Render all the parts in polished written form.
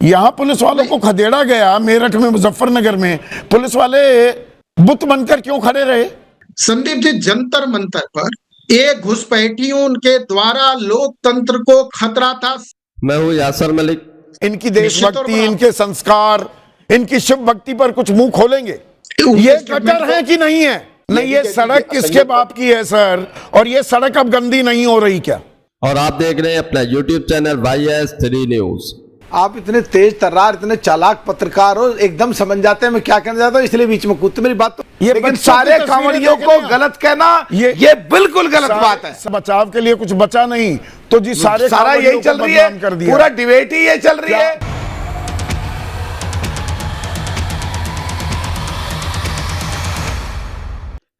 यहां पुलिस वालों को खदेड़ा गया, मेरठ में, मुजफ्फरनगर में पुलिस वाले बुत बनकर क्यों खड़े रहे? संदीप जी, जंतर मंतर पर एक घुसपैठियों के द्वारा लोकतंत्र को खतरा था। मैं हूँ यासर मलिक। इनकी देशभक्ति, इनके संस्कार, इनकी शिव भक्ति पर कुछ मुंह खोलेंगे? ये गटर है कि नहीं है? नहीं, ये सड़क किसके बाप की है सर? और ये सड़क अब गंदी नहीं हो रही क्या? और आप देख रहे हैं अपना YouTube चैनल YS3 न्यूज। आप इतने तेज तर्रार, इतने चालाक पत्रकार हो, एकदम समझ जाते हैं मैं क्या कहना चाहता हूँ, इसलिए बीच में कूदते मेरी बात। तो ये लेकिन सारे कांवड़ियों को गलत कहना ये बिल्कुल गलत बात है। बचाव के लिए कुछ बचा नहीं तो जी सारा यही चल रही है, पूरा डिबेट ही ये चल रही है।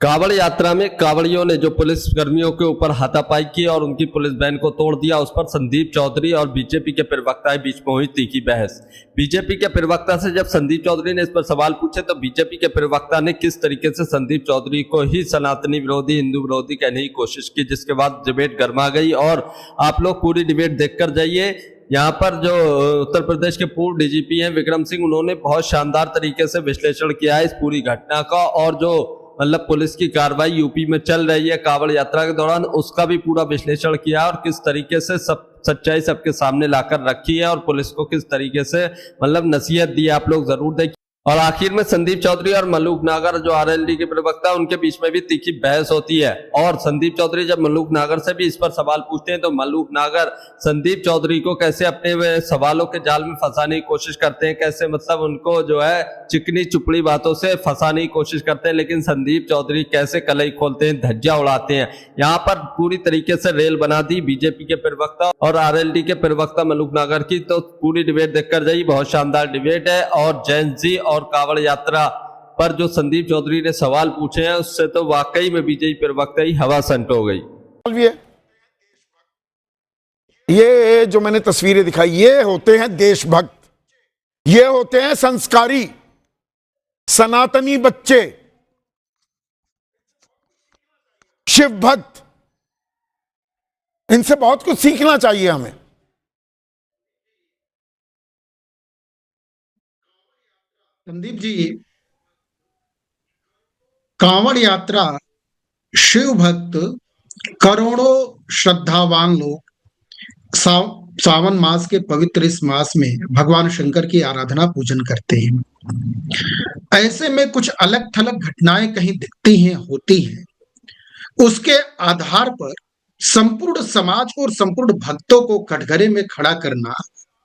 कांवड़ यात्रा में कांवड़ियों ने जो पुलिस कर्मियों के ऊपर हाथापाई की और उनकी पुलिस वैन को तोड़ दिया, उस पर संदीप चौधरी और बीजेपी के प्रवक्ता के बीच में हुई तीखी बहस। बीजेपी के प्रवक्ता से जब संदीप चौधरी ने इस पर सवाल पूछे तो बीजेपी के प्रवक्ता ने किस तरीके से संदीप चौधरी को ही सनातनी विरोधी, हिंदू विरोधी कहने की कोशिश की, जिसके बाद डिबेट गर्मा गई। और आप लोग पूरी डिबेट देखकर जाइए। यहाँ पर जो उत्तर प्रदेश के पूर्व डीजीपी हैं विक्रम सिंह, उन्होंने बहुत शानदार तरीके से विश्लेषण किया है इस पूरी घटना का, और जो मतलब पुलिस की कार्रवाई यूपी में चल रही है कांवड़ यात्रा के दौरान, उसका भी पूरा विश्लेषण किया और किस तरीके से सब सच्चाई सबके सामने लाकर रखी है और पुलिस को किस तरीके से मतलब नसीहत दी, आप लोग जरूर देखिए। और आखिर में संदीप चौधरी और मलूक नागर जो आरएलडी के प्रवक्ता, उनके बीच में भी तीखी बहस होती है। और संदीप चौधरी जब मलूक नागर से भी इस पर सवाल पूछते हैं तो मलूक नागर संदीप चौधरी को कैसे अपने सवालों के जाल में फंसाने की कोशिश करते हैं, कैसे मतलब उनको जो है चिकनी चुपड़ी बातों से फंसाने की कोशिश करते हैं, लेकिन संदीप चौधरी कैसे कलई खोलते हैं, धज्जियां उड़ाते हैं। यहाँ पर पूरी तरीके से रेल बना दी बीजेपी के प्रवक्ता और आरएलडी के प्रवक्ता मलूक नागर की। तो पूरी डिबेट देखकर जाइए, बहुत शानदार डिबेट है। और जैन जी और कांवड़ यात्रा पर जो संदीप चौधरी ने सवाल पूछे हैं उससे तो वाकई में बीजेपी प्रवक्ता ही हवा संट हो गई। ये जो मैंने तस्वीरें दिखाई, ये होते हैं देशभक्त, ये होते हैं संस्कारी सनातनी बच्चे, शिव भक्त। इनसे बहुत कुछ सीखना चाहिए हमें। संदीप जी, कांवड़ यात्रा, शिव भक्त, करोड़ों श्रद्धावान लोग सावन मास के पवित्र इस मास में भगवान शंकर की आराधना पूजन करते हैं। ऐसे में कुछ अलग थलग घटनाएं कहीं दिखती हैं, होती हैं, उसके आधार पर संपूर्ण समाज को और संपूर्ण भक्तों को कटघरे में खड़ा करना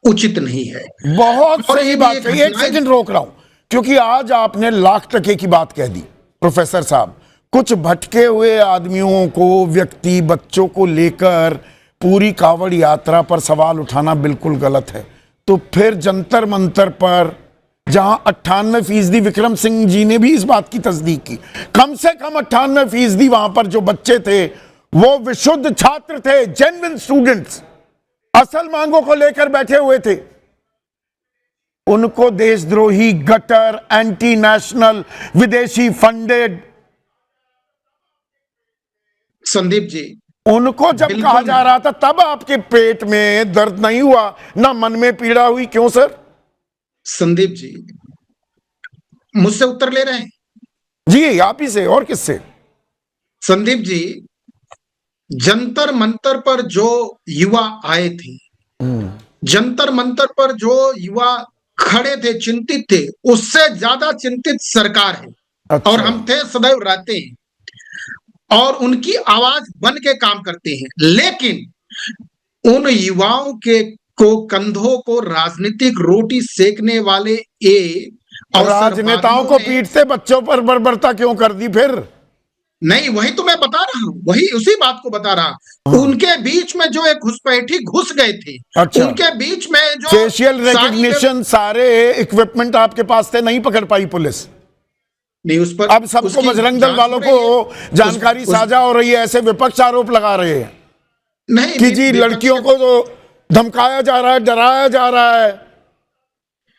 उचित नहीं है। बहुत सही बात है। एक सेकंड रोक रहा हूं, क्योंकि आज आपने लाख टके की बात कह दी प्रोफेसर साहब। कुछ भटके हुए आदमियों को, व्यक्ति, बच्चों को लेकर पूरी कांवड़ यात्रा पर सवाल उठाना बिल्कुल गलत है। तो फिर जंतर मंतर पर जहां 98% विक्रम सिंह जी ने भी इस बात की तस्दीक की, कम से कम 98% वहां पर जो बच्चे थे वो विशुद्ध छात्र थे, जेन्युइन स्टूडेंट्स, असल मांगों को लेकर बैठे हुए थे। उनको देशद्रोही, गटर, एंटी नेशनल, विदेशी फंडेड, संदीप जी, उनको जब कहा जा रहा था तब आपके पेट में दर्द नहीं हुआ, ना मन में पीड़ा हुई, क्यों सर? संदीप जी, मुझसे उत्तर ले रहे हैं? जी, आप ही से, और किससे? संदीप जी, जंतर मंतर पर जो युवा आए थे, जंतर मंतर पर जो युवा खड़े थे, चिंतित थे, उससे ज्यादा चिंतित सरकार है। अच्छा। और हम थे, सदैव रहते हैं और उनकी आवाज बन के काम करते हैं। लेकिन उन युवाओं के को कंधों को राजनीतिक रोटी सेकने वाले राजनेताओं को पीटते बच्चों पर बर्बरता क्यों कर दी फिर? नहीं, वही तो मैं बता रहा हूं, वही उसी बात को बता रहा। उनके बीच में जो एक घुसपैठी घुस गए थे। अच्छा। उनके बीच में जो फेशियल रिकॉग्निशन, सारे इक्विपमेंट आपके पास थे, नहीं पकड़ पाई पुलिस? नहीं, उस पर अब सबको बजरंग दल वालों को जानकारी साझा हो रही है, ऐसे विपक्ष आरोप लगा रहे हैं नहीं कि जी लड़कियों को तो धमकाया जा रहा है, डराया जा रहा है,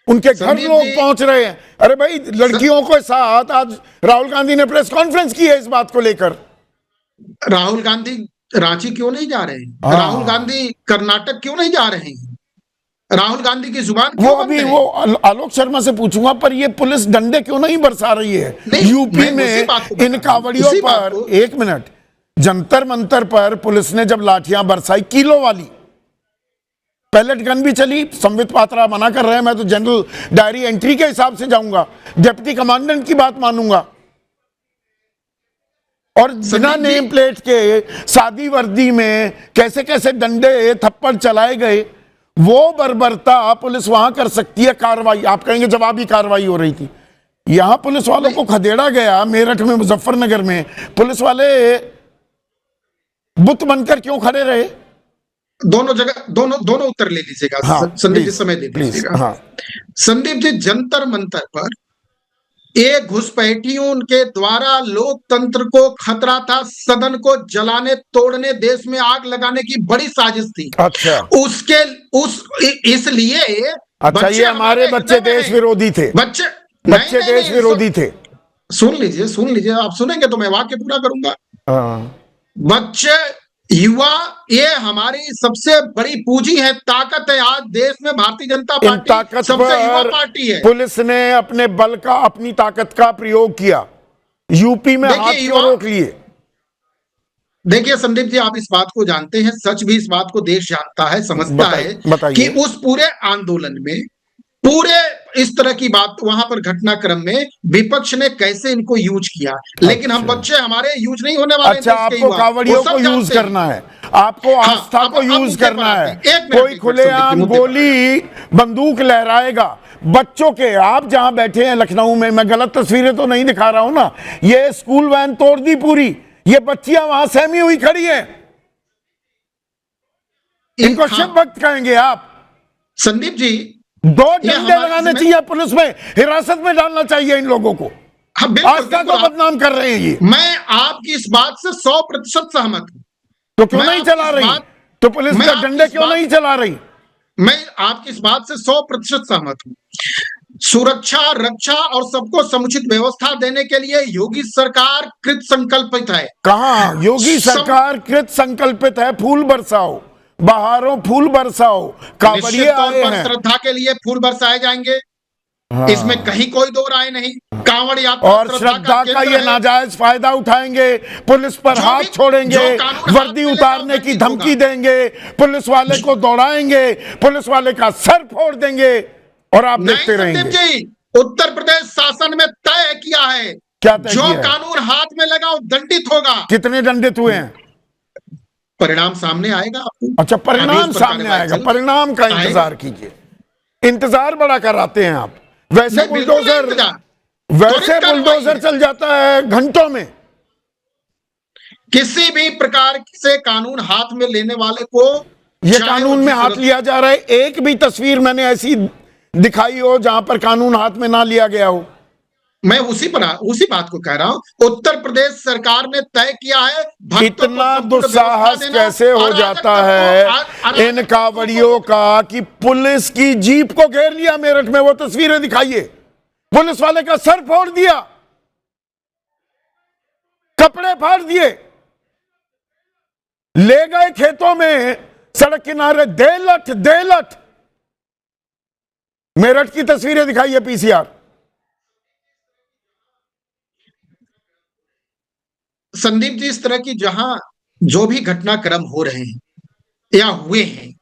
उनके घर लोग पहुंच रहे हैं। अरे भाई, लड़कियों के साथ आज राहुल गांधी ने प्रेस कॉन्फ्रेंस की है इस बात को लेकर। राहुल गांधी रांची क्यों नहीं जा रहे हैं? राहुल गांधी कर्नाटक क्यों नहीं जा रहे हैं? राहुल गांधी की जुबान वो क्यों बंद अभी है? वो आलोक शर्मा से पूछूंगा, पर ये पुलिस डंडे क्यों नहीं बरसा रही है नहीं, यूपी मैं उसी में बात को बता इन रहा हूं, कावड़ियों उसी बात पर? को। एक मिनट, जंतर मंतर पर पुलिस ने जब लाठियां बरसाई किलो वाली, पैलेट गन भी चली, संबित पात्रा मना कर रहे हैं, मैं तो जनरल डायरी एंट्री के हिसाब से जाऊंगा, डिप्टी कमांडेंट की बात मानूंगा, और बिना संदीप जी- नेम प्लेट के सादी वर्दी में कैसे कैसे डंडे थप्पड़ चलाए गए, वो बर्बरता पुलिस वहां कर सकती है कार्रवाई। आप कहेंगे जवाबी कार्रवाई हो रही थी, यहां पुलिस वालों को खदेड़ा गया। मेरठ में, मुजफ्फरनगर में पुलिस वाले बुत बनकर क्यों खड़े रहे? दोनों जगह, दोनों उत्तर ले लीजिएगा। हाँ, संदीप जी प्लीज, समय दे प्लीज, दीजिएगा। हाँ। संदीप जी, जंतर मंतर पर एक घुसपैठियों के द्वारा लोकतंत्र को खतरा था, सदन को जलाने, तोड़ने, देश में आग लगाने की बड़ी साजिश थी। अच्छा, उसके उस इसलिए अच्छा, ये हमारे बच्चे देश विरोधी थे, बच्चे बच्चे देश विरोधी थे। सुन लीजिए, आप सुनेंगे तो मैं वाक्य पूरा करूंगा। हाँ। बच्चे, युवा, ये हमारी सबसे बड़ी पूंजी है, ताकत है। आज देश में भारतीय जनता इन पार्टी ताकत सबसे युवा पर पार्टी है। पुलिस ने अपने बल का, अपनी ताकत का प्रयोग किया, यूपी में हाथ क्यों रोक लिए? देखिए संदीप जी, आप इस बात को जानते हैं, सच भी इस बात को देश जानता है, समझता है बताइए। कि उस पूरे आंदोलन में, पूरे इस तरह की बात वहां पर घटनाक्रम में विपक्ष ने कैसे इनको यूज किया, लेकिन हम बच्चे हमारे यूज नहीं होने वाले। अच्छा, आपको कावड़ियों को यूज करना है, आपको आस्था को यूज करना है। कोई खुलेआम गोली बंदूक लहराएगा बच्चों के, आप जहां बैठे हैं लखनऊ में, मैं गलत तस्वीरें तो नहीं दिखा रहा हूं ना, ये स्कूल वैन तोड़ दी पूरी, ये बच्चियां वहां सहमी हुई खड़ी हैं, इनको शिव भक्त कहेंगे आप? संदीप जी, 2 डंडे लगाने चाहिए, पुलिस में हिरासत में डालना चाहिए इन लोगों को। हाँ, बिल्कुल, आस्था को बदनाम कर रहे हैं ये। मैं आपकी इस बात से 100% सहमत हूं। तो क्यों नहीं चला रही? तो पुलिस का डंडे क्यों नहीं चला रही? मैं आपकी इस बात से 100% सहमत हूं। सुरक्षा, रक्षा और सबको समुचित व्यवस्था देने के लिए योगी सरकार कृत संकल्पित है। कहां योगी सरकार कृत संकल्पित है? फूल बरसाओ, बहारों फूल बरसाओ, कांवड़िए आए हैं, श्रद्धा के लिए फूल बरसाए जाएंगे। हाँ। इसमें कहीं कोई दो राय नहीं। कांवड़ यात्रा और श्रद्धा का ये नाजायज फायदा उठाएंगे, पुलिस पर हाथ छोड़ेंगे, वर्दी उतारने की धमकी देंगे, पुलिस वाले को दौड़ाएंगे, पुलिस वाले का सर फोड़ देंगे, और आप देखते रहेंगे। जी, उत्तर प्रदेश शासन में तय किया है, क्या तय जो किया है? कानून हाथ में लगा वो दंडित होगा। कितने दंडित हुए हैं? परिणाम सामने आएगा आपको। अच्छा, परिणाम सामने आएगा, परिणाम का इंतजार कीजिए। इंतजार बड़ा कराते हैं आप। वैसे बुलडोजर चल जाता है घंटों में। किसी भी प्रकार से कानून हाथ में लेने वाले को, ये कानून में हाथ लिया जा रहा है। एक भी तस्वीर मैंने ऐसी दिखाई हो जहां पर कानून हाथ में ना लिया गया हो? मैं उसी बात को कह रहा हूं। उत्तर प्रदेश सरकार ने तय किया है। इतना दुस्साहस कैसे हो जाता है इन कावड़ियों का कि पुलिस की जीप को घेर लिया मेरठ में। वो तस्वीरें दिखाइए, पुलिस वाले का सर फोड़ दिया, कपड़े फाड़ दिए, ले गए खेतों में, सड़क किनारे दे लठ। मेरठ की तस्वीरें दिखाइए पीसीआर। संदीप जी, इस तरह की जहां जो भी घटनाक्रम हो रहे हैं या हुए हैं,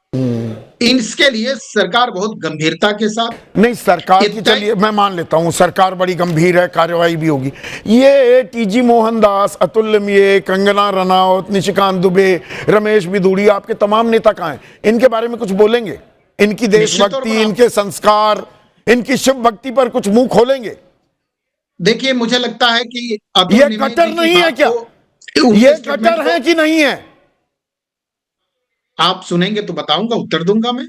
इसके लिए सरकार बहुत गंभीरता के साथ, नहीं सरकार की, चलिए मैं मान लेता हूं सरकार बड़ी गंभीर है, कार्रवाई भी होगी। ये टीजी मोहनदास, अतुल लिमये, कंगना रनौत, निशिकांत दुबे, रमेश बिधूड़ी, आपके तमाम नेता कहां हैं? इनके बारे में कुछ बोलेंगे? इनकी देशभक्ति, इनके संस्कार, इनकी शिव भक्ति पर कुछ मुंह खोलेंगे? देखिए, मुझे लगता है कि ये कटर नहीं है क्या? ये कटर है कि नहीं है? आप सुनेंगे तो बताऊंगा, उत्तर दूंगा मैं।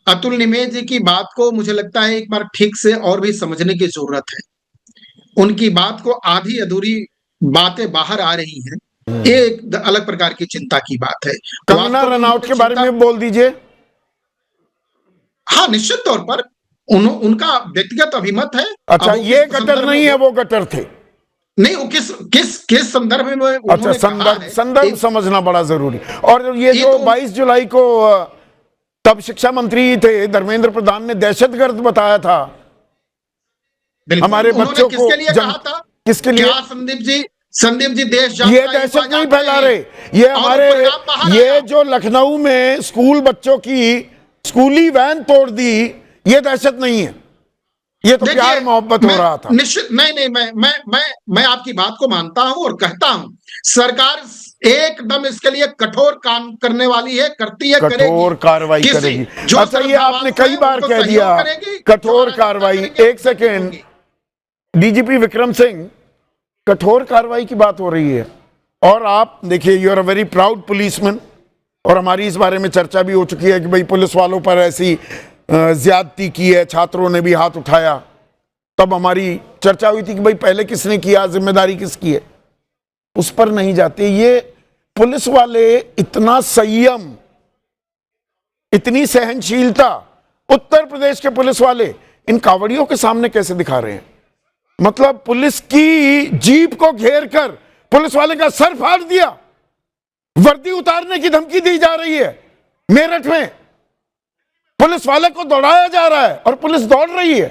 अतुल निमेज जी की बात को मुझे लगता है एक बार ठीक से और भी समझने की जरूरत है। उनकी बात को आधी अधूरी बातें बाहर आ रही हैं, ये एक अलग प्रकार की चिंता की बात है। कंगना रनौत के बारे में बोल दीजिए। हाँ, निश्चित तौर पर उनका व्यक्तिगत अभिमत है। अच्छा, ये कटर नहीं है, वो कटर थे। नहीं, वो किस संदर्भ में? अच्छा, संदर्भ समझना बड़ा जरूरी। और ये जो 22 जुलाई को तब शिक्षा मंत्री थे धर्मेंद्र प्रधान ने दहशतगर्द बताया था बिल्कुल। हमारे उन्होंने बच्चों को। किसके लिए कहा था? किसके लिए? क्या संदीप जी देश ये दहशत नहीं फैला रहे, ये हमारे, ये जो लखनऊ में स्कूल बच्चों की स्कूली वैन तोड़ दी, ये दहशत नहीं है, ये तो प्यार मोहब्बत हो रहा था। निश्चित नहीं, मैं आपकी बात को मानता हूं और कहता हूं सरकार एकदम इसके लिए कठोर काम करने वाली है, करती है, कठोर कार्रवाई करेगी। अच्छा, ये आपने कई बार कह दिया कठोर कार्रवाई। एक सेकेंड, डीजीपी विक्रम सिंह, कठोर कार्रवाई की बात हो रही है और आप देखिए, you are a very proud policeman, और हमारी इस बारे में चर्चा भी हो चुकी है कि भाई पुलिस वालों पर ऐसी ज्यादती की है, छात्रों ने भी हाथ उठाया, तब हमारी चर्चा हुई थी कि भाई पहले किसने किया, जिम्मेदारी किसकी है, उस पर नहीं जाते। ये पुलिस वाले इतना संयम, इतनी सहनशीलता उत्तर प्रदेश के पुलिस वाले इन कावड़ियों के सामने कैसे दिखा रहे हैं? मतलब पुलिस की जीप को घेर कर पुलिस वाले का सर फाड़ दिया, वर्दी उतारने की धमकी दी जा रही है। मेरठ में पुलिस वाले को दौड़ाया जा रहा है और पुलिस दौड़ रही है।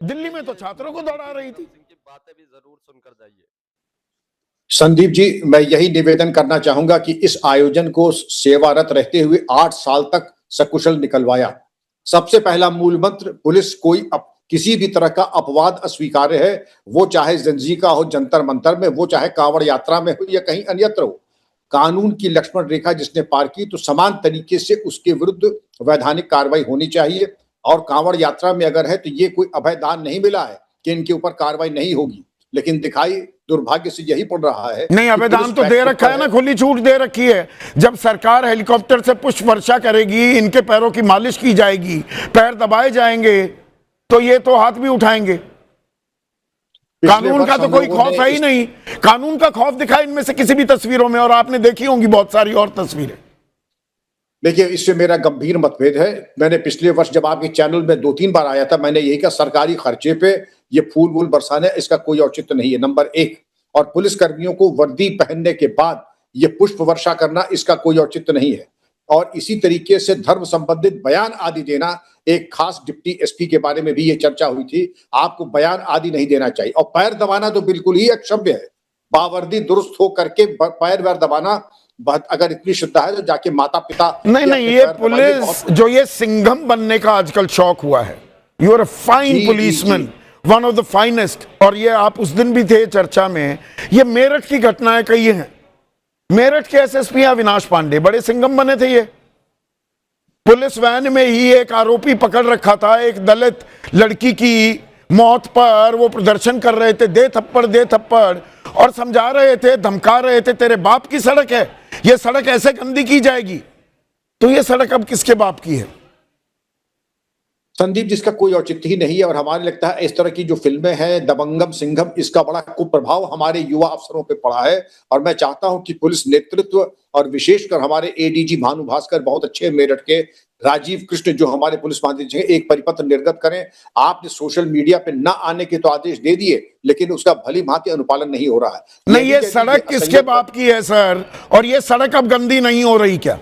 दिल्ली में तो छात्रों को दौड़ा रही थी। बातें भी जरूर सुनकर जाइए। संदीप जी, मैं यही निवेदन करना चाहूंगा कि इस आयोजन को सेवारत रहते हुए 8 साल तक सकुशल निकलवाया। सबसे पहला मूल मंत्र, पुलिस किसी भी तरह का अपवाद अस्वीकार्य है, वो चाहे जंजीका हो जंतर मंतर में, वो चाहे कांवड़ यात्रा में हो या कहीं अन्यत्र हो। कानून की लक्ष्मण रेखा जिसने पार की तो समान तरीके से उसके विरुद्ध वैधानिक कार्रवाई होनी चाहिए। और कांवड़ यात्रा में अगर है तो ये कोई अभयदान नहीं मिला है कि इनके ऊपर कार्रवाई नहीं होगी, लेकिन दिखाई दुर्भाग्य से यही पड़ रहा है। नहीं, अभयदान तो दे रखा है ना, खुली छूट दे रखी है। जब सरकार हेलीकॉप्टर से पुष्प वर्षा करेगी, इनके पैरों की मालिश की जाएगी, पैर दबाए जाएंगे, तो ये तो हाथ भी उठाएंगे। कानून का तो कोई खौफ है ही नहीं। कानून का खौफ दिखा इनमें से किसी भी तस्वीरों में, और आपने देखी होंगी बहुत सारी और तस्वीरें। देखिए, इससे मेरा गंभीर मतभेद है। मैंने पिछले वर्ष जब आपके चैनल में 2-3 बार आया था, मैंने यही कहा सरकारी खर्चे पे ये फूल वूल बरसाने इसका कोई औचित्य नहीं है, नंबर 1। और पुलिस कर्मियों को वर्दी पहनने के बाद ये पुष्प वर्षा करना, इसका कोई औचित्य नहीं है। और इसी तरीके से धर्म संबंधित बयान आदि देना, एक खास डिप्टी एसपी के बारे में भी ये चर्चा हुई थी, आपको बयान आदि नहीं देना चाहिए। और पैर दबाना तो बिल्कुल ही अक्षम्य है। बावर्दी दुरुस्त हो करके पैर वैर दबाना, अगर इतनी श्रद्धा है तो जाके माता पिता। नहीं, ये पुलिस जो ये सिंघम बनने का आजकल शौक हुआ है, you are a fine policeman, one of the finest. और ये आप उस दिन भी थे चर्चा में। ये मेरठ की घटनाएं कई हैं। मेरठ के एसएसपी अविनाश पांडे बड़े सिंघम बने थे। ये पुलिस वैन में ही एक आरोपी पकड़ रखा था, एक दलित लड़की की मौत पर वो प्रदर्शन कर रहे थे, दे थप्पड़, और समझा रहे थे, धमका रहे थे, तेरे बाप की सड़क है, ये सड़क ऐसे गंदी की जाएगी। तो ये सड़क अब किसके बाप की है? संदीप, जिसका कोई औचित्य ही नहीं है। और हमारे लगता है इस तरह की जो फिल्में हैं, दबंगम, सिंघम, इसका बड़ा कुप्रभाव हमारे युवा अफसरों पे पड़ा है। और मैं चाहता हूं कि पुलिस नेतृत्व और विशेषकर हमारे एडीजी भानु भास्कर, बहुत अच्छे मेरठ के, राजीव कृष्ण जो हमारे पुलिस महानिदेशक, एक परिपत्र निर्गत करें। आपने सोशल मीडिया पे न आने के तो आदेश दे दिए, लेकिन उसका भली भांति अनुपालन नहीं हो रहा है। नहीं, ये सड़क किसके बाप की है सर? और ये सड़क अब गंदी नहीं हो रही क्या?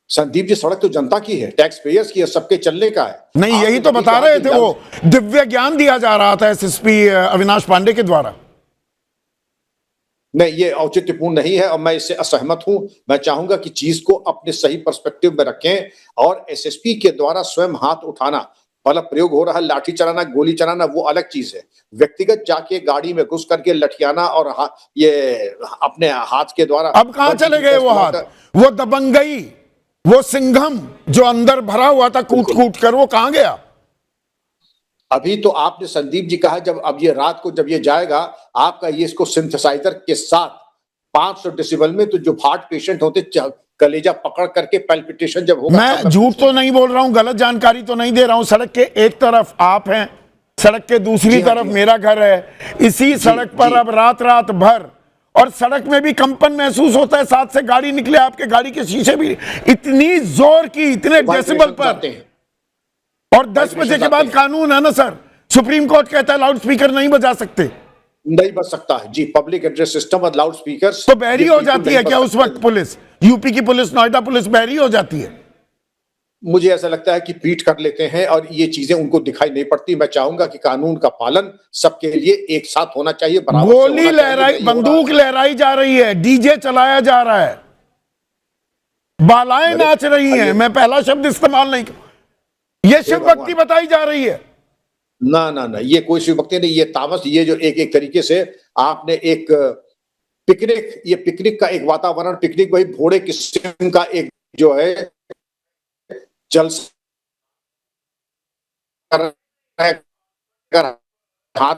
संदीप जी, सड़क तो जनता की है, टैक्स पेयर्स की है, सबके चलने का है। नहीं, यही तो बता रहे थे, वो दिव्य ज्ञान दिया जा रहा था एसएसपी अविनाश पांडे के द्वारा। नहीं, ये औचित्यपूर्ण नहीं है और मैं इससे असहमत हूं। मैं चाहूंगा कि चीज को अपने सही पर्सपेक्टिव में रखें। और एसएसपी के द्वारा स्वयं हाथ उठाना, बल प्रयोग हो रहा है, लाठी चलाना, गोली चलाना, वो अलग चीज है। व्यक्तिगत जाके गाड़ी में घुस करके लठियाना और ये अपने हाथ के द्वारा, अब कहां चले गए वो हाथ? वो दबंगई, वो सिंघम जो अंदर भरा हुआ था कूट कर, वो कहां गया? अभी तो आपने संदीप जी कहा, जब अब ये रात को जब ये जाएगा आपका, ये इसको सिंथेसाइजर के साथ 500 डेसिबल में, तो जो हार्ट पेशेंट होते कलेजा पकड़ करके पैल्पिटेशन जब होगा। मैं झूठ तो नहीं बोल रहा हूं, गलत जानकारी तो नहीं दे रहा हूं। सड़क के एक तरफ आप हैं, सड़क के दूसरी तरफ मेरा घर है। इसी सड़क पर अब रात भर, और सड़क में भी कंपन महसूस होता है, साथ से गाड़ी निकले, आपके गाड़ी के शीशे भी इतनी जोर की, इतने डेसिबल पर। और 10 बजे के बाद कानून है ना सर, सुप्रीम कोर्ट कहता है लाउड स्पीकर नहीं बजा सकते। नहीं बच सकता है जी, पब्लिक एड्रेस सिस्टम और लाउड स्पीकर। तो बहरी हो जाती है क्या उस वक्त पुलिस? यूपी की पुलिस, नोएडा पुलिस बहरी हो जाती है? मुझे ऐसा लगता है कि पीठ कर लेते हैं और ये चीजें उनको दिखाई नहीं पड़ती। मैं चाहूंगा कि कानून का पालन सबके लिए एक साथ होना चाहिए, बराबर से गोली होना चाहिए। लहराई, नहीं हो रहा। बंदूक लहराई जा रही है, डीजे चलाया जा रहा है, बालाएं नाच रही हैं। मैं पहला शब्द इस्तेमाल नहीं किया, ये शिव भक्ति बताई जा रही है। ना ना ना, ये कोई शिव भक्ति नहीं, ये तामस, ये जो एक तरीके से आपने एक पिकनिक, ये पिकनिक का एक वातावरण, पिकनिक वही घोड़े किस्म का एक जो है जलसा हाथ।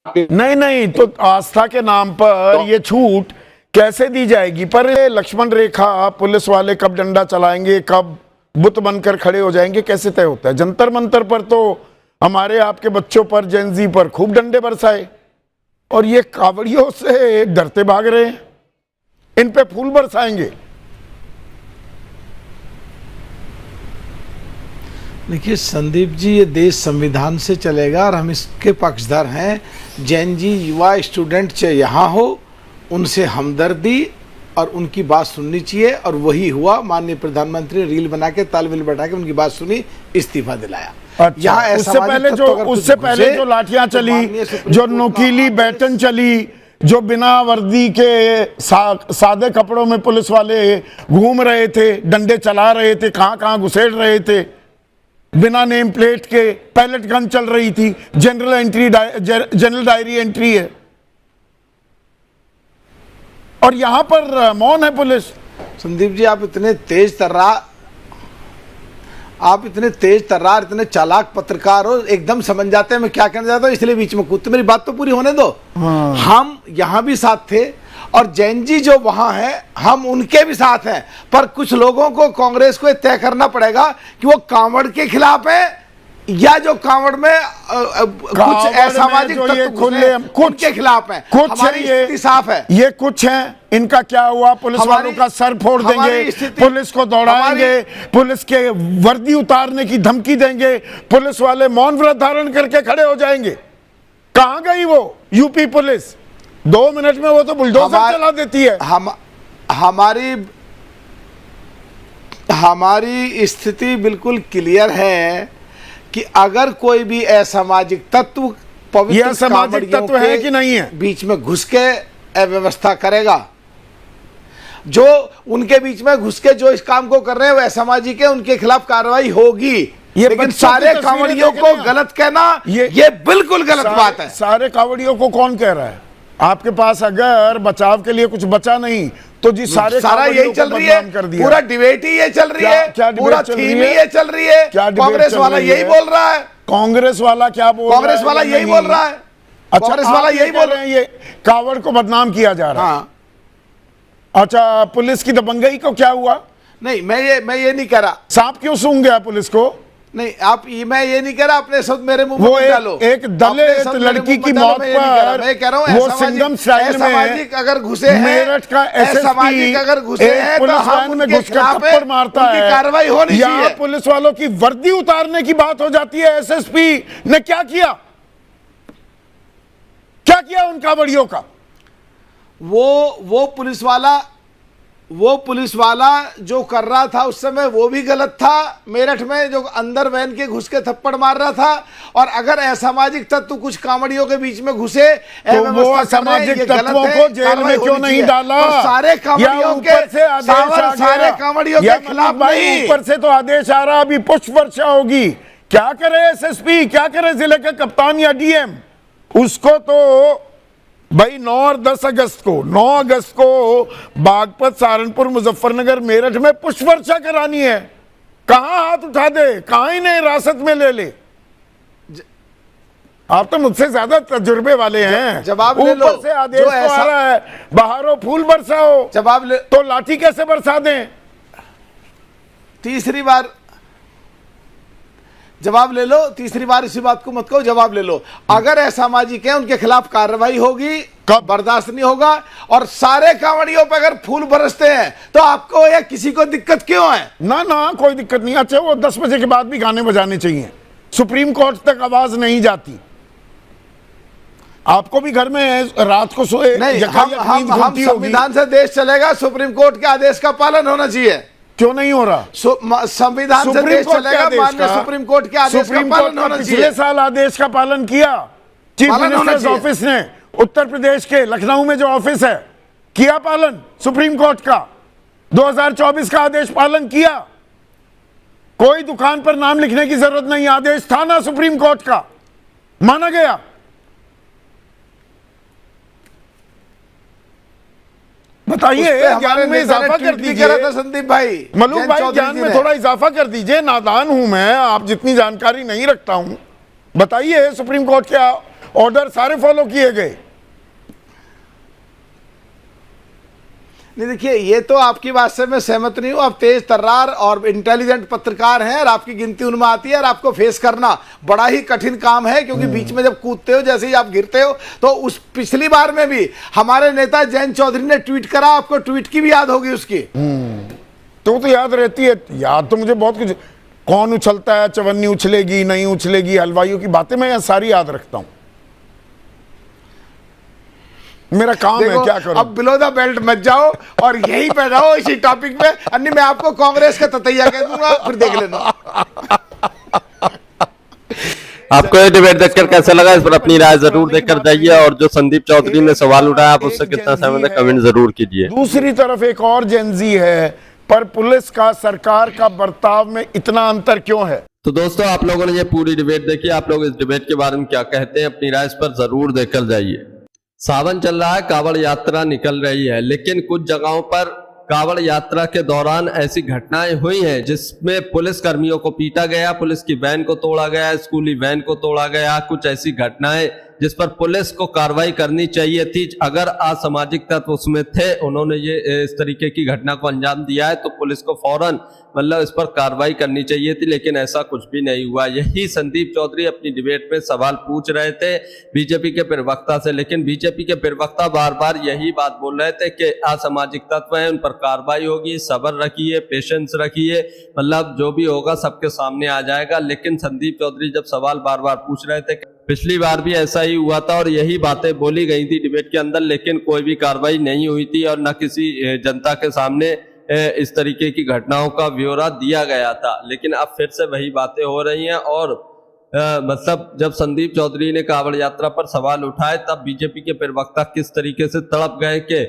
नहीं नहीं, तो आस्था के नाम पर ये छूट कैसे दी जाएगी? पर ये लक्ष्मण रेखा पुलिस वाले कब डंडा चलाएंगे, कब बुत बनकर खड़े हो जाएंगे, कैसे तय होता है? जंतर मंतर पर तो हमारे आपके बच्चों पर, जेनजी पर खूब डंडे बरसाए, और ये कावड़ियों से डरते भाग रहे हैं। इन पे फूल बरसाएंगे। देखिए संदीप जी, ये देश संविधान से चलेगा और हम इसके पक्षधर हैं। जैन जी, युवा स्टूडेंट चाहे यहाँ हो, उनसे हमदर्दी और उनकी बात सुननी चाहिए, और वही हुआ। माननीय प्रधानमंत्री ने रील बना के, तालमेल बैठा के उनकी बात सुनी, इस्तीफा दिलाया। अच्छा, उससे पहले जो लाठियां चली, जो नुकीली बैटन चली, जो बिना वर्दी के सादे कपड़ों में पुलिस वाले घूम रहे थे, डंडे चला रहे थे, कहां घुसेड़ रहे थे, बिना नेम प्लेट के, पैलेट गन चल रही थी, जनरल डायरी एंट्री है, और यहां पर मौन है पुलिस। संदीप जी, आप इतने तेज तर्रार, इतने चालाक पत्रकार हो, एकदम समझ जाते हैं मैं क्या कहना चाहता हूं, इसलिए बीच में कूदते। मेरी बात तो पूरी होने दो। हाँ। हम यहां भी साथ थे, और जैन जी जो वहां है, हम उनके भी साथ हैं। पर कुछ लोगों को, कांग्रेस को तय करना पड़ेगा कि वो कांवड़ के खिलाफ है, या जो कांवड़ में कुछ असामाजिक तत्व कुछ के खिलाफ है। हमारी स्थिति साफ है। ये कुछ है, इनका क्या हुआ? पुलिस वालों का सर फोड़ देंगे, पुलिस को दौड़ाएंगे, पुलिस के वर्दी उतारने की धमकी देंगे, पुलिस वाले मौन व्रत धारण करके खड़े हो जाएंगे। कहां गई वो यूपी पुलिस? 2 मिनट में वो तो बुलडोजर चला देती है। हमारी स्थिति बिल्कुल क्लियर है कि अगर कोई भी असामाजिक तत्व पवित्र असामाजिक तत्व है कि नहीं है, बीच में घुस के अव्यवस्था करेगा, जो उनके बीच में घुस के जो इस काम को कर रहे हैं वो असामाजिक है, उनके खिलाफ कार्रवाई होगी। लेकिन सारे कांवड़ियों को गलत कहना, ये बिल्कुल गलत बात है। सारे कांवड़ियों को कौन कह रहा है? आपके पास अगर बचाव के लिए कुछ बचा नहीं तो जी सारा यही चल रही है, पूरा डिबेट ही ये चल रही है, पूरा थीम ही ये चल रही है। कांग्रेस वाला यही बोल रहा है। कांग्रेस वाला क्या बोल रहा है? कांग्रेस वाला यही बोल रहा है। कांग्रेस वाला यही बोल रहे हैं, ये कावड़ को बदनाम किया जा रहा है। अच्छा, पुलिस की दबंगई को क्या हुआ? नहीं, मैं ये नहीं कह रहा। सांप क्यों सूंघ गया पुलिस को? नहीं, मैं ये नहीं कह रहा, अपने शब्द मेरे मुंह में डालो। एक दलित लड़की की मौत पर मैं कह रहा हूं वो सिंघम स्टाइल में अगर घुसे हैं, मेरठ का एसएसपी अगर घुसे हैं तो पुलिस वैन में घुसकर थप्पड़ मारता है, कार्रवाई होनी चाहिए। यहाँ पुलिस वालों की वर्दी उतारने की बात हो जाती है। एसएसपी ने क्या किया उन कावड़ियों का? वो पुलिस वाला जो कर रहा था उस समय वो भी गलत था। मेरठ में जो अंदर वैन के घुस के थप्पड़ मार रहा था, और अगर असामाजिक तत्व कुछ कांवड़ियों के बीच में घुसे तो वो असामाजिक तत्वों को जेल में क्यों नहीं डाला? सारे कांवड़ियों के खिलाफ नहीं, ऊपर से तो आदेश आ रहा, अभी पुष्प वर्षा होगी। क्या करे एसएसपी, क्या करे जिले के कप्तान या डीएम? उसको तो भाई 9 और 10 अगस्त को 9 अगस्त को बागपत, सहारनपुर, मुजफ्फरनगर, मेरठ में पुष्प वर्षा करानी है। कहां हाथ उठा दे, कहां इन्हें हिरासत में ले ले? आप तो मुझसे ज्यादा तजुर्बे वाले हैं। जवाब ले लो। ऊपर से आदेश तो आ रहा है, बहारो फूल बरसाओ, जवाब ले तो लाठी कैसे बरसा दें? तीसरी बार जवाब ले लो, तीसरी बार इसी बात को मत कहो, जवाब ले लो। अगर असामाजिक है उनके खिलाफ कार्रवाई होगी, कब बर्दाश्त नहीं होगा। और सारे कांवड़ियों पर अगर फूल बरसते हैं तो आपको या किसी को दिक्कत क्यों है? ना कोई दिक्कत नहीं। अच्छा, वो 10 बजे के बाद भी गाने बजाने चाहिए, सुप्रीम कोर्ट तक आवाज नहीं जाती। आपको भी घर में रात को सोए नहीं, हम संविधान से देश चलेगा, सुप्रीम कोर्ट के आदेश का पालन होना चाहिए। क्यों नहीं हो रहा? संविधान से सुप्रीम देश कोर्ट के चलेगा, आदेश माननीय का, सुप्रीम कोर्ट के आदेश का सुप्रीम पालन कोर्ट ने होना पिछले चाहिए। साल आदेश का पालन किया। चीफ पालन होना मिनिस्टर्स चाहिए। ऑफिस ने उत्तर प्रदेश के लखनऊ में जो ऑफिस है किया पालन, सुप्रीम कोर्ट का 2024 का आदेश पालन किया। कोई दुकान पर नाम लिखने की जरूरत नहीं, आदेश था ना सुप्रीम कोर्ट का, माना गया। बताइए, ज्ञान में इजाफा कर दीजिए संदीप भाई, मलूक भाई, ज्ञान में थोड़ा इजाफा कर दीजिए। नादान हूं मैं, आप जितनी जानकारी नहीं रखता हूं। बताइए, सुप्रीम कोर्ट के ऑर्डर सारे फॉलो किए गए? नहीं, देखिए, ये तो आपकी बात से मैं सहमत नहीं हूं। आप तेज तर्रार और इंटेलिजेंट पत्रकार हैं और आपकी गिनती उनमें आती है और आपको फेस करना बड़ा ही कठिन काम है, क्योंकि बीच में जब कूदते हो, जैसे ही आप गिरते हो, तो उस पिछली बार में भी हमारे नेता जयंत चौधरी ने ट्वीट करा, आपको ट्वीट की भी याद होगी उसकी। तो याद रहती है, याद तो मुझे बहुत कुछ, कौन उछलता है, चवन्नी उछलेगी नहीं उछलेगी, हलवाइयों की बातें मैं सारी याद रखता हूं। मेरा काम है, क्या करूं? अब बिलो द बेल्ट मत जाओ और यही पे रहो इसी टॉपिक पे, अन्य मैं आपको कांग्रेस का ततैया कह दूंगा, फिर देख लेना। आपको ये डिबेट देखकर कैसा लगा, इस पर अपनी राय जरूर देकर जाइए, और जो संदीप चौधरी ने सवाल उठाया आप उससे कितना सहमत है कमेंट जरूर कीजिए। दूसरी तरफ एक और जेनजी है, पर पुलिस का, सरकार का बर्ताव में इतना अंतर क्यों है? तो दोस्तों, आप लोगों ने ये पूरी डिबेट देखी, आप लोग इस डिबेट के बारे में क्या कहते हैं, अपनी राय इस पर जरूर देकर जाइए। सावन चल रहा है, कांवड़ यात्रा निकल रही है, लेकिन कुछ जगहों पर कांवड़ यात्रा के दौरान ऐसी घटनाएं हुई हैं जिसमें पुलिस कर्मियों को पीटा गया, पुलिस की वैन को तोड़ा गया, स्कूली वैन को तोड़ा गया। कुछ ऐसी घटनाएं जिस पर पुलिस को कार्रवाई करनी चाहिए थी। अगर असामाजिक तत्व उसमें थे, उन्होंने ये इस तरीके की घटना को अंजाम दिया है, तो पुलिस को फौरन मतलब इस पर कार्रवाई करनी चाहिए थी, लेकिन ऐसा कुछ भी नहीं हुआ। यही संदीप चौधरी अपनी डिबेट में सवाल पूछ रहे थे बीजेपी के प्रवक्ता से, लेकिन बीजेपी के प्रवक्ता बार बार यही बात बोल रहे थे कि असामाजिक तत्व हैं, उन पर कार्रवाई होगी, सब्र रखिए, पेशेंस रखिए, मतलब जो भी होगा सबके सामने आ जाएगा। लेकिन संदीप चौधरी जब सवाल बार बार पूछ रहे थे, पिछली बार भी ऐसा ही हुआ था और यही बातें बोली गई थी डिबेट के अंदर, लेकिन कोई भी कार्रवाई नहीं हुई थी और न किसी जनता के सामने इस तरीके की घटनाओं का ब्यौरा दिया गया था। लेकिन अब फिर से वही बातें हो रही हैं और मतलब जब संदीप चौधरी ने कांवड़ यात्रा पर सवाल उठाए, तब बीजेपी के प्रवक्ता किस तरीके से तड़प गए कि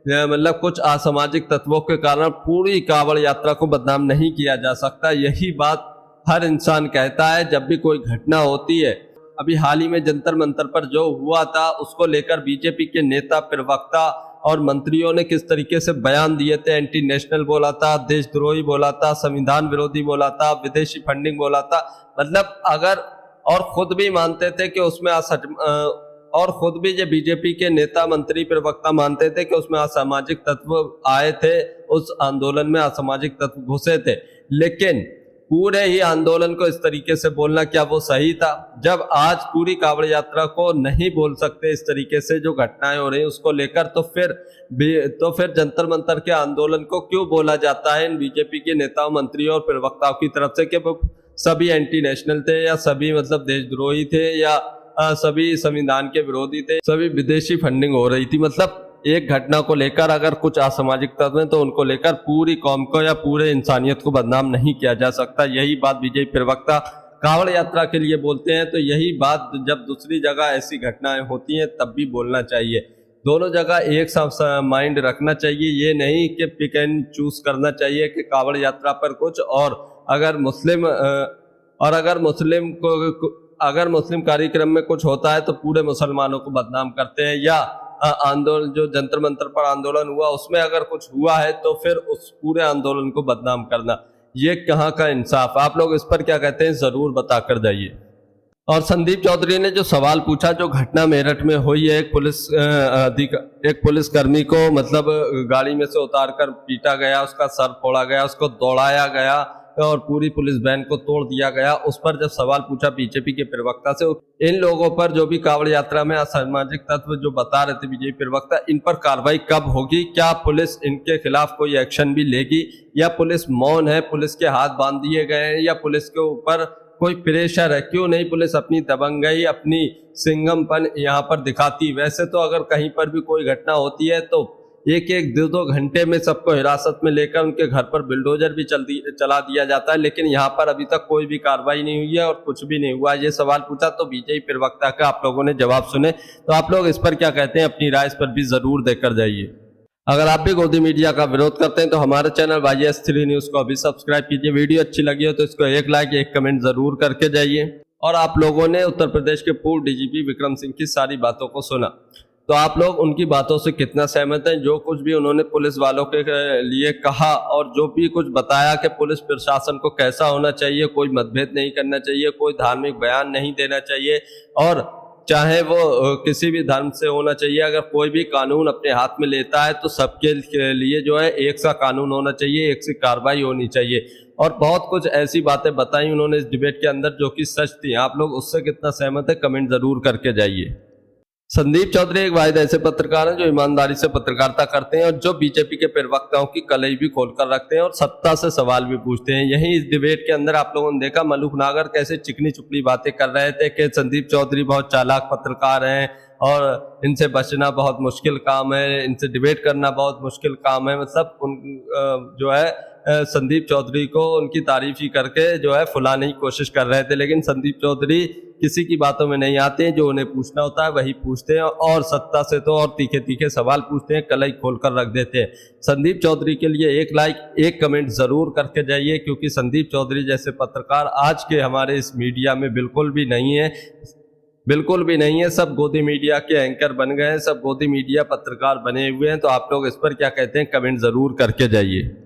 मतलब कुछ असामाजिक तत्वों के कारण पूरी कांवड़ यात्रा को बदनाम नहीं किया जा सकता। यही बात हर इंसान कहता है जब भी कोई घटना होती है। अभी हाल ही में जंतर मंतर पर जो हुआ था, उसको लेकर बीजेपी के नेता, प्रवक्ता और मंत्रियों ने किस तरीके से बयान दिए थे। एंटी नेशनल बोला था, देशद्रोही बोला था, संविधान विरोधी बोला था, विदेशी फंडिंग बोला था। मतलब अगर और खुद भी मानते थे कि उसमें और खुद भी जो बीजेपी के नेता, मंत्री, प्रवक्ता मानते थे कि उसमें असामाजिक तत्व आए थे, उस आंदोलन में असामाजिक तत्व घुसे थे। लेकिन पूरे ही आंदोलन को इस तरीके से बोलना, क्या वो सही था? जब आज पूरी कांवड़ यात्रा को नहीं बोल सकते इस तरीके से, जो घटनाएं हो रही हैं उसको लेकर, तो फिर जंतर मंतर के आंदोलन को क्यों बोला जाता है इन बीजेपी के नेताओं, मंत्रियों और प्रवक्ताओं की तरफ से कि वो सभी एंटी नेशनल थे, या सभी मतलब देशद्रोही थे, या सभी संविधान के विरोधी थे, सभी विदेशी फंडिंग हो रही थी। मतलब एक घटना को लेकर अगर कुछ असामाजिक तत्व हैं तो उनको लेकर पूरी कौम को या पूरे इंसानियत को बदनाम नहीं किया जा सकता। यही बात बीजेपी प्रवक्ता कांवड़ यात्रा के लिए बोलते हैं। तो यही बात जब दूसरी जगह ऐसी घटनाएं होती हैं तब भी बोलना चाहिए। दोनों जगह एक सा माइंड रखना चाहिए, ये नहीं कि पिक एंड चूज करना चाहिए कि कांवड़ यात्रा पर कुछ, और अगर मुस्लिम कार्यक्रम में कुछ होता है तो पूरे मुसलमानों को बदनाम करते हैं, या आंदोलन जो जंतर मंतर पर आंदोलन हुआ उसमें अगर कुछ हुआ है तो फिर उस पूरे आंदोलन को बदनाम करना, ये कहाँ का इंसाफ? आप लोग इस पर क्या कहते हैं जरूर बताकर जाइए। और संदीप चौधरी ने जो सवाल पूछा, जो घटना मेरठ में हुई है, एक पुलिसकर्मी को मतलब गाड़ी में से उतारकर पीटा गया, उसका सर फोड़ा गया, उसको दौड़ाया गया और पूरी पुलिस वैन को तोड़ दिया गया, उस पर जब सवाल पूछा बीजेपी के प्रवक्ता से, इन लोगों पर जो भी कांवड़ यात्रा में असामाजिक तत्व जो बता रहे थे बीजेपी प्रवक्ता, इन पर कार्रवाई कब होगी? क्या पुलिस इनके खिलाफ कोई एक्शन भी लेगी, या पुलिस मौन है, पुलिस के हाथ बांध दिए गए हैं, या पुलिस के ऊपर कोई प्रेशर है? क्यों नहीं पुलिस अपनी दबंगई, अपनी सिंघमपन यहाँ पर दिखाती? वैसे तो अगर कहीं पर भी कोई घटना होती है तो एक एक दो दो घंटे में सबको हिरासत में लेकर उनके घर पर बुलडोजर भी चला दिया जाता है, लेकिन यहाँ पर अभी तक कोई भी कार्रवाई नहीं हुई है और कुछ भी नहीं हुआ। ये सवाल पूछा तो बीजेपी प्रवक्ता का आप लोगों ने जवाब सुने, तो आप लोग इस पर क्या कहते हैं, अपनी राय इस पर भी जरूर देकर जाइए। अगर आप भी गोदी मीडिया का विरोध करते हैं तो हमारे चैनल YS3 न्यूज को अभी सब्सक्राइब कीजिए। वीडियो अच्छी लगी हो तो इसको एक लाइक एक कमेंट जरूर करके जाइए। और आप लोगों ने उत्तर प्रदेश के पूर्व DGP विक्रम सिंह की सारी बातों को सुना, तो आप लोग उनकी बातों से कितना सहमत हैं? जो कुछ भी उन्होंने पुलिस वालों के लिए कहा और जो भी कुछ बताया कि पुलिस प्रशासन को कैसा होना चाहिए, कोई मतभेद नहीं करना चाहिए, कोई धार्मिक बयान नहीं देना चाहिए, और चाहे वो किसी भी धर्म से होना चाहिए, अगर कोई भी कानून अपने हाथ में लेता है तो सबके लिए जो है एक सा कानून होना चाहिए, एक सी कार्रवाई होनी चाहिए। और बहुत कुछ ऐसी बातें बताई उन्होंने इस डिबेट के अंदर जो कि सच थी। आप लोग उससे कितना सहमत है, कमेंट जरूर करके जाइए। संदीप चौधरी एक वाहिद ऐसे पत्रकार हैं जो ईमानदारी से पत्रकारिता करते हैं और जो बीजेपी के प्रवक्ताओं की कलई भी खोलकर रखते हैं और सत्ता से सवाल भी पूछते हैं। यहीं इस डिबेट के अंदर आप लोगों ने देखा मलूक नागर कैसे चिकनी चुपड़ी बातें कर रहे थे कि संदीप चौधरी बहुत चालाक पत्रकार हैं और इनसे बचना बहुत मुश्किल काम है, इनसे डिबेट करना बहुत मुश्किल काम है। मतलब जो है संदीप चौधरी को उनकी तारीफ ही करके जो है फुलाने की कोशिश कर रहे थे, लेकिन संदीप चौधरी किसी की बातों में नहीं आते हैं। जो उन्हें पूछना होता है वही पूछते हैं और सत्ता से तो और तीखे तीखे सवाल पूछते हैं, कलई खोलकर रख देते हैं। संदीप चौधरी के लिए एक लाइक एक कमेंट जरूर करके जाइए, क्योंकि संदीप चौधरी जैसे पत्रकार आज के हमारे इस मीडिया में बिल्कुल भी नहीं है, बिल्कुल भी नहीं है। सब गोदी मीडिया के एंकर बन गए हैं, सब गोदी मीडिया पत्रकार बने हुए हैं। तो आप लोग इस पर क्या कहते हैं, कमेंट जरूर करके जाइए।